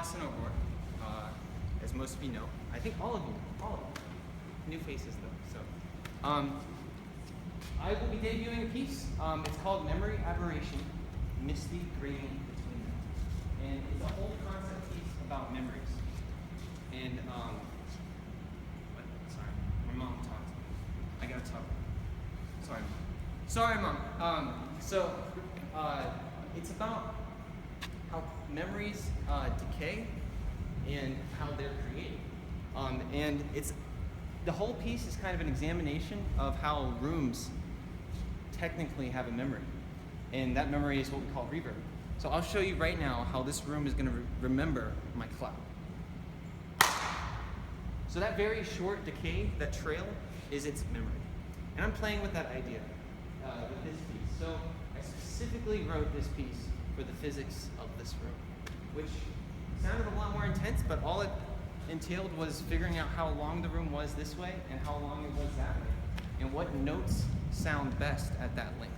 Austin O'Rourke, as most of you know. I think all of you. New faces though. So, I will be debuting a piece. It's called Memory Aberration, Misty Gradient Between Them. And it's a whole concept piece about memories. And, sorry, my mom talked. I gotta talk. Sorry, Mom. It's about how memories decay and how they're created. And the whole piece is kind of an examination of how rooms technically have a memory. And that memory is what we call reverb. So I'll show you right now how this room is going to remember my cloud. So that very short decay, that trail, is its memory. And I'm playing with that idea with this piece. So I specifically wrote this piece for the physics of this room, which sounded a lot more intense, but all it entailed was figuring out how long the room was this way and how long it was that way, and what notes sound best at that length.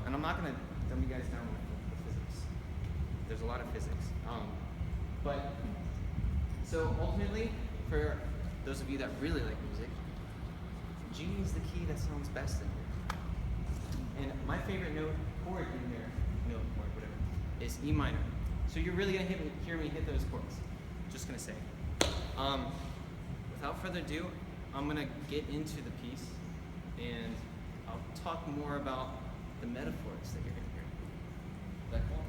And I'm not going to dumb you guys down with the physics. There's a lot of physics. So ultimately, for those of you that really like music, G is the key that sounds best in here. And my favorite chord in there, whatever, is E minor. So you're really going to hear me hit those chords. Just going to say. Without further ado, I'm going to get into the piece, and I'll talk more about the metaphors that you're going to hear. Is that cool?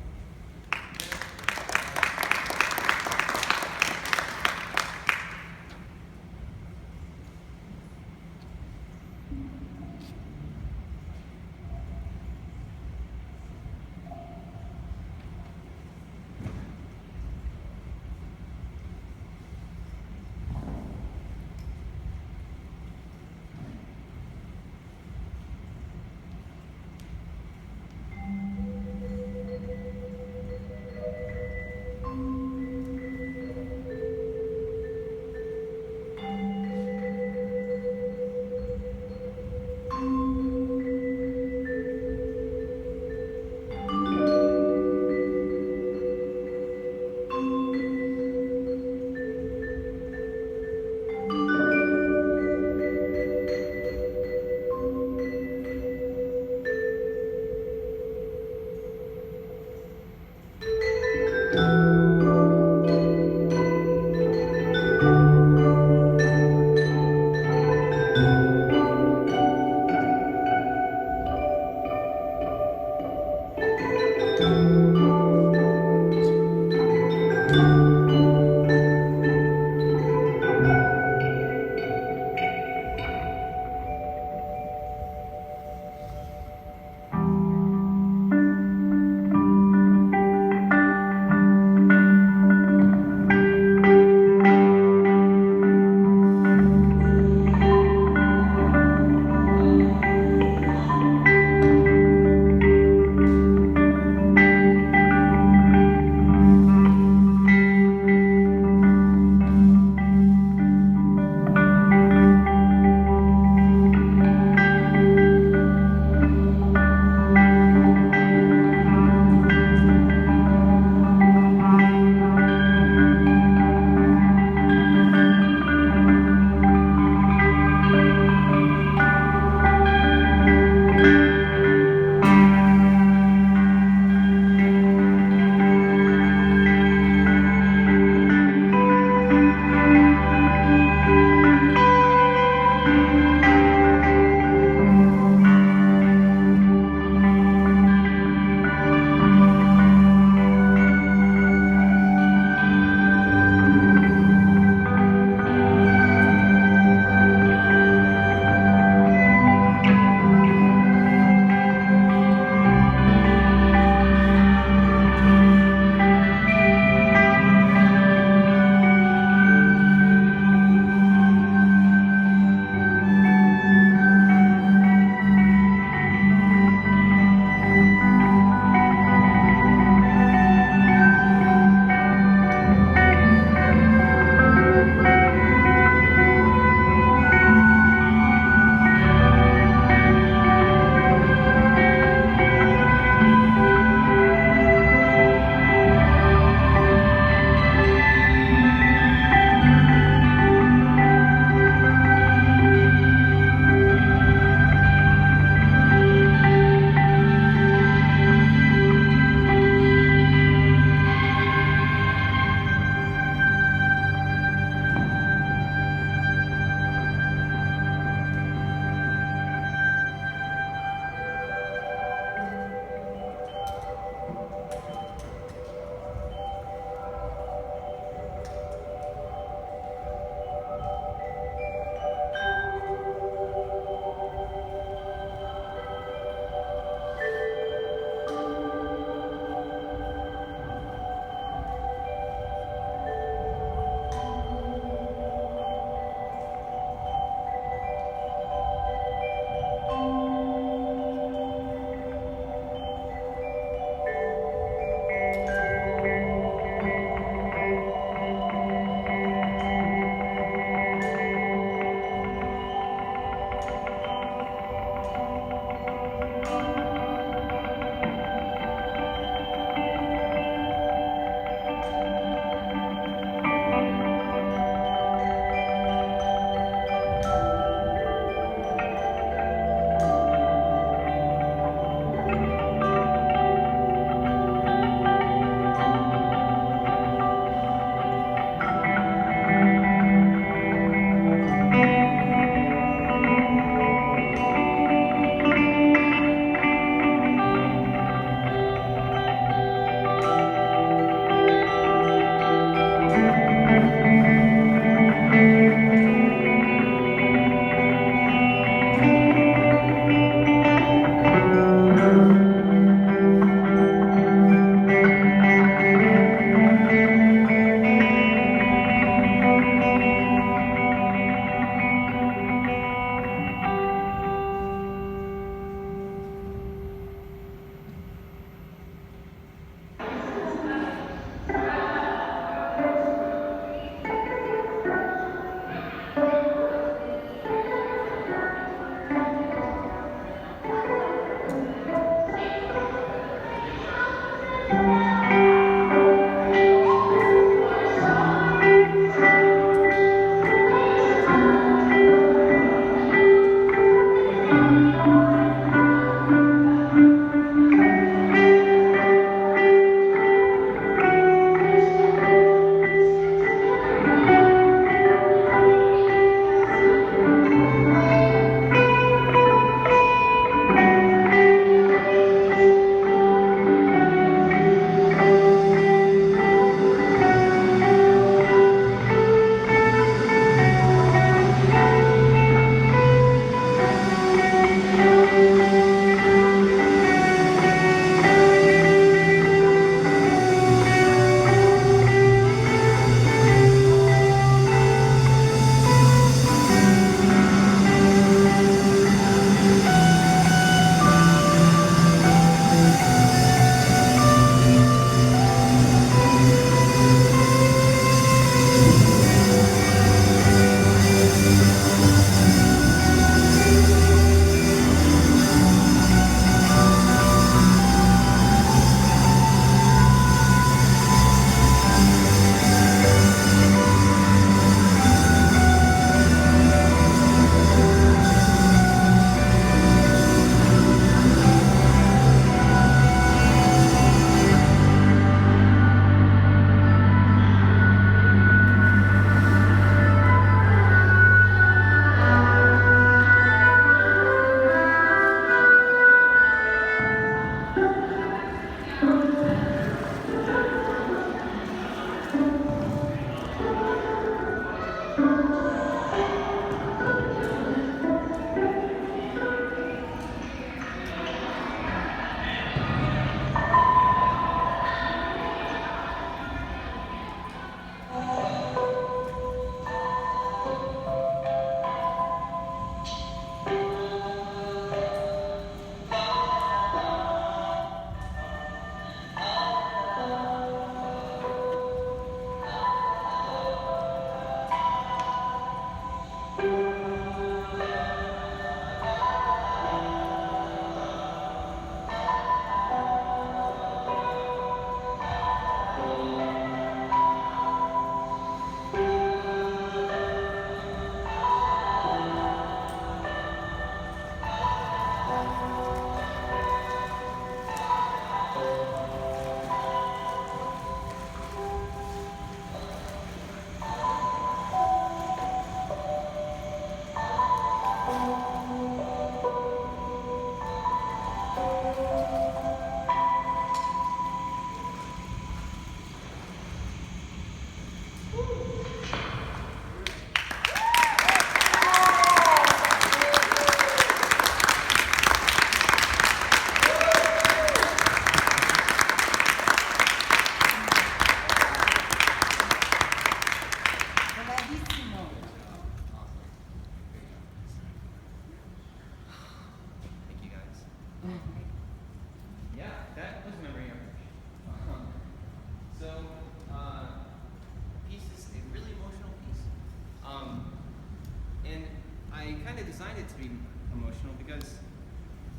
of designed it to be emotional because,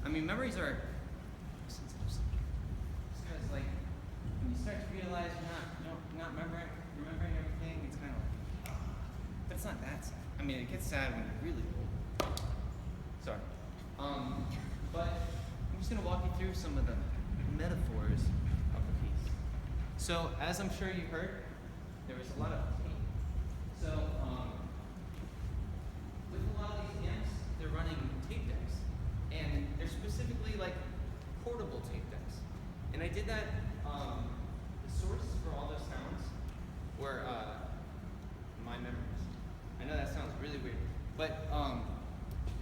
I mean, memories are sensitive subject. Just because, like, when you start to realize you're not remembering everything, it's kind of like, but it's not that sad. I mean, it gets sad when you're really old. Sorry. But I'm just going to walk you through some of the metaphors of the piece. So, as I'm sure you heard, there was a lot of tape. So, with a lot of these amps, they're running tape decks. And they're specifically like portable tape decks. And I did that, the source for all those sounds were my memories. I know that sounds really weird, but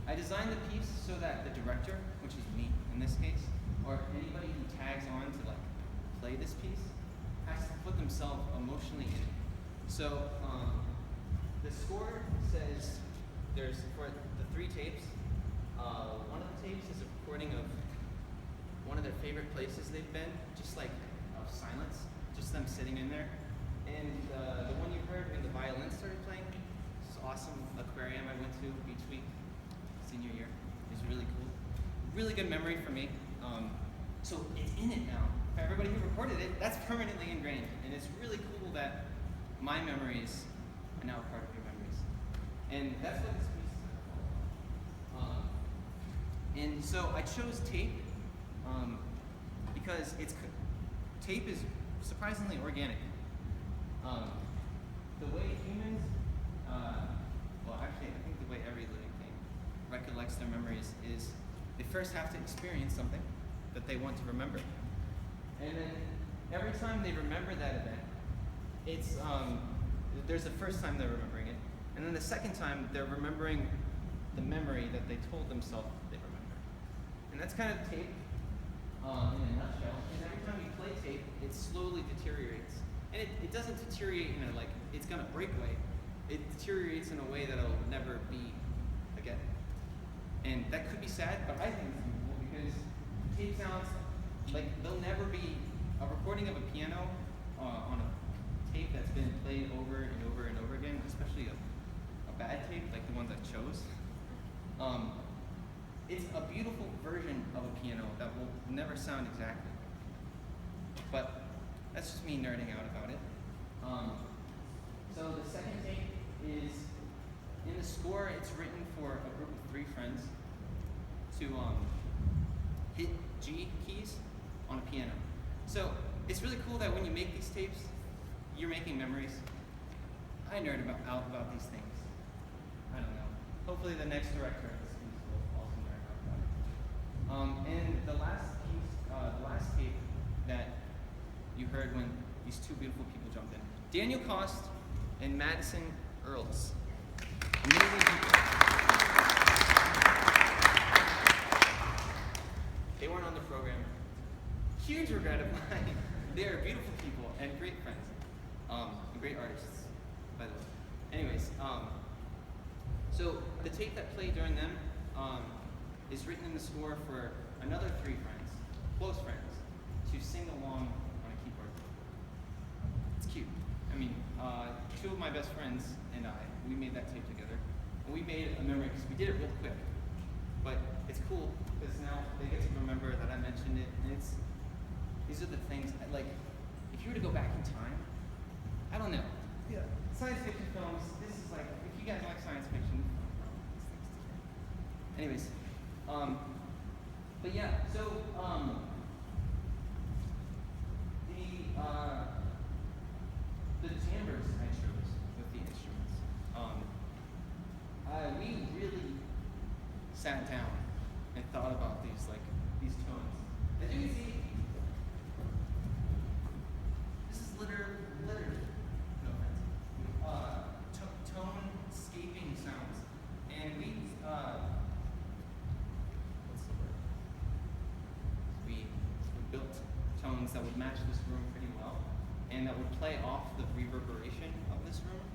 I designed the piece so that the director, which is me in this case, or anybody who tags on to like play this piece, has to put themselves emotionally in it. So the score says there's for the 3 tapes. One of the tapes is a recording of one of their favorite places they've been, just like of silence, just them sitting in there. And the one you heard when the violin started playing, this awesome aquarium I went to each week, senior year. It was really cool. Really good memory for me. So it's in it now. For everybody who recorded it, that's permanently ingrained. And it's really cool that my memories are now a part of your memories. And that's what this piece is about. And so I chose tape because tape is surprisingly organic. The way humans, well actually I think the way every living thing recollects their memories is they first have to experience something that they want to remember. And then every time they remember that event, it's there's the first time they're remembering it, and then the second time they're remembering the memory that they told themselves they remember. And that's kind of tape in a nutshell. And every time you play tape, it slowly deteriorates. And it doesn't deteriorate in a like it's gonna break way. It deteriorates in a way that it'll never be again. And that could be sad, but I think it's beautiful because tape sounds like there'll never be a recording of a piano on a tape that's been played over and over and over again, especially a bad tape like the ones I chose. It's a beautiful version of a piano that will never sound exactly. But that's just me nerding out about it. So the second tape is, in the score, it's written for a group of 3 friends to hit G keys on a piano. So it's really cool that when you make these tapes, you're making memories. I nerd out about these things. I don't know. Hopefully the next director of this piece will also nerd out about it. And the last piece, the last tape that you heard when these 2 beautiful people jumped in. Daniel Cost and Madison Earls. Amazing people. They weren't on the program. Huge regret of mine. They are beautiful people and great friends. And great artists, by the way. Anyways, so the tape that played during them is written in the score for another 3 friends, close friends, to sing along on a keyboard. It's cute. I mean, 2 of my best friends and I, we made that tape together. And we made a memory because we did it real quick. But it's cool because now they get to remember that I mentioned it. And these are the things, like, if you were to go back in time, I don't know. Yeah. Science fiction films, this is like, if you guys like science fiction, anyways, but yeah, so, the timbres I chose with the instruments, we really sat down and thought about these tones. As you can see, this is literally, no offense, tone-scaping sounds. And we built tones that would match this room pretty well, and that would play off the reverberation of this room.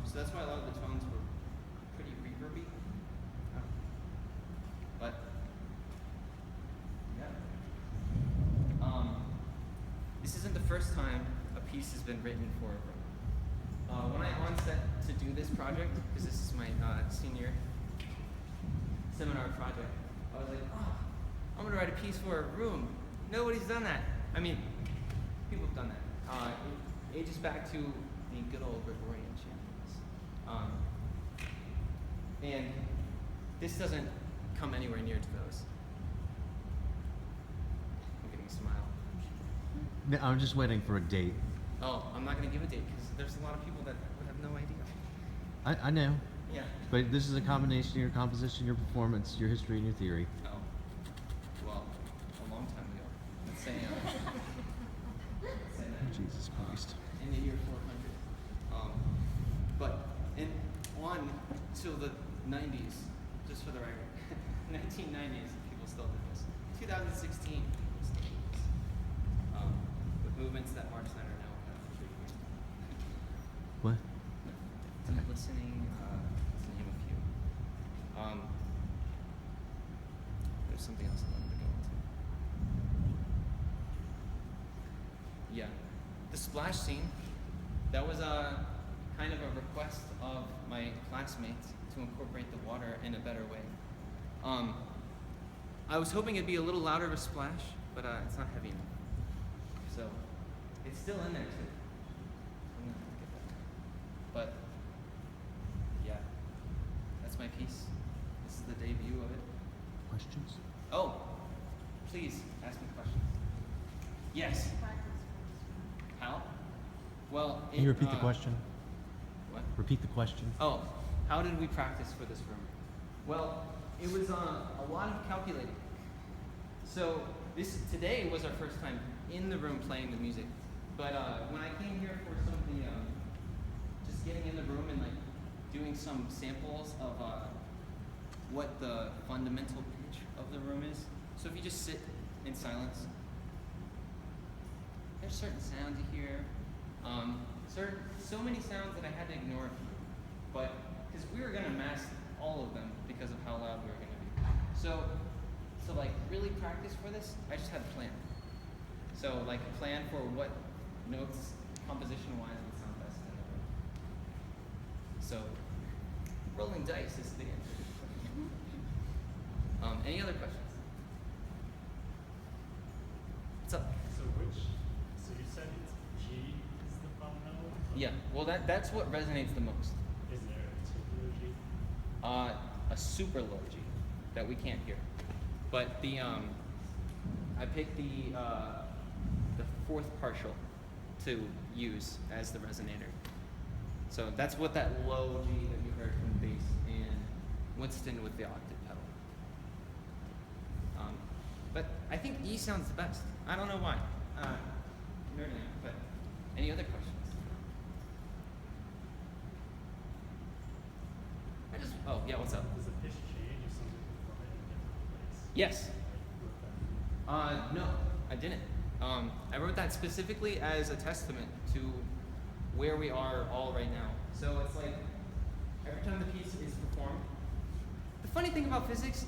So that's why a lot of the tones were pretty reverby. But yeah. This isn't the first time a piece has been written for a room. When I onset to do this project, because this is my senior seminar project. I was like, oh, I'm gonna write a piece for a room. Nobody's done that. I mean, people have done that. It ages back to the good old Gregorian chants. And this doesn't come anywhere near to those. I'm getting a smile. No, I'm just waiting for a date. Oh, I'm not going to give a date because there's a lot of people that would have no idea. I know. Yeah. But this is a combination of your composition, your performance, your history, and your theory. Oh. Well, a long time ago. Let's say, Jesus Christ. In the year 400. But on till the 90s, just for the record, 1990s, people still did this. 2016, people still did this. With movements that Mark Snyder now have. What? Deep listening, to name a few. There's something else I wanted to go into. Yeah. The splash scene, that was a kind of a request of my classmates to incorporate the water in a better way. I was hoping it'd be a little louder of a splash, but it's not heavy enough. So it's still in there too. I'm gonna get that. But yeah, that's my piece. This is the debut of it. Questions? Oh, please ask me questions. Yes. How? Well, Can you repeat the question? What? Repeat the question. Oh, how did we practice for this room? Well, it was a lot of calculating. So today was our first time in the room playing the music. But when I came here for some of the, just getting in the room and like doing some samples of what the fundamental pitch of the room is. So if you just sit in silence, there's certain sounds you hear. So many sounds that I had to ignore, but because we were gonna mask all of them because of how loud we were gonna be. So like really practice for this, I just had a plan. So like plan for what notes composition-wise would sound best in the room. So rolling dice is the answer. Any other questions? What's up? So you said it's G is the fundamental? Yeah, well that's what resonates the most. Is there a particular G? A super low G that we can't hear. But I picked the fourth partial to use as the resonator. So that's what that low G that you heard from the bass and Winston with the octave pedal. But I think E sounds the best. I don't know why. Nerding out, but any other questions? Oh yeah, what's up? Does the pitch change if something perform it in a different place? Yes. Like, No, I didn't. I wrote that specifically as a testament to where we are all right now. So it's like every time the piece is performed. The funny thing about physics,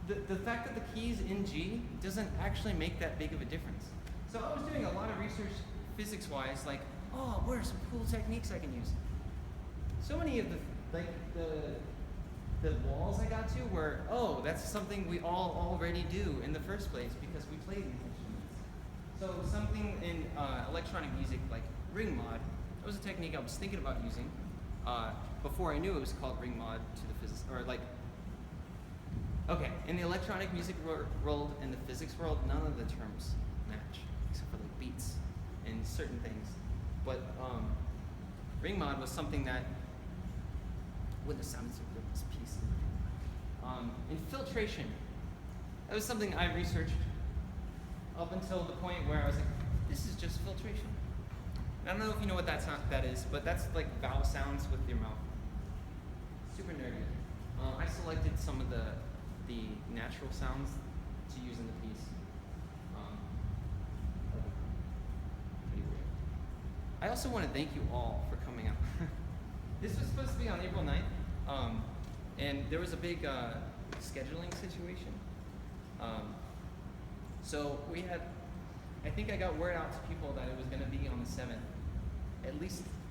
the fact that the key's in G doesn't actually make that big of a difference. So I was doing a lot of research physics-wise, like, oh, what are some cool techniques I can use? So many of the walls I got to were, oh, that's something we all already do in the first place because we play these instruments. So something in electronic music like ring mod, that was a technique I was thinking about using before I knew it was called ring mod to the physics, or like, okay, in the electronic music world and the physics world, none of the terms match except for like beats and certain things. But ring mod was something that wouldn't have sounded so good in this piece. Infiltration. That was something I researched up until the point where I was like, this is just filtration. And I don't know if you know what that is, but that's like vowel sounds with your mouth. Super nerdy. I selected some of the natural sounds to use in the piece. Pretty weird. I also want to thank you all for coming out. This was supposed to be on April 9th, and there was a big scheduling situation. So we had, I think I got word out to people that it was going to be on the 7th,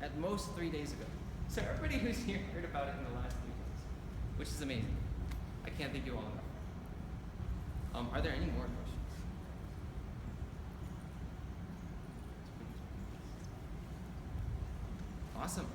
at most 3 days ago. So everybody who's here heard about it in the last 3 days, which is amazing. I can't thank you all enough. Are there any more questions? Awesome.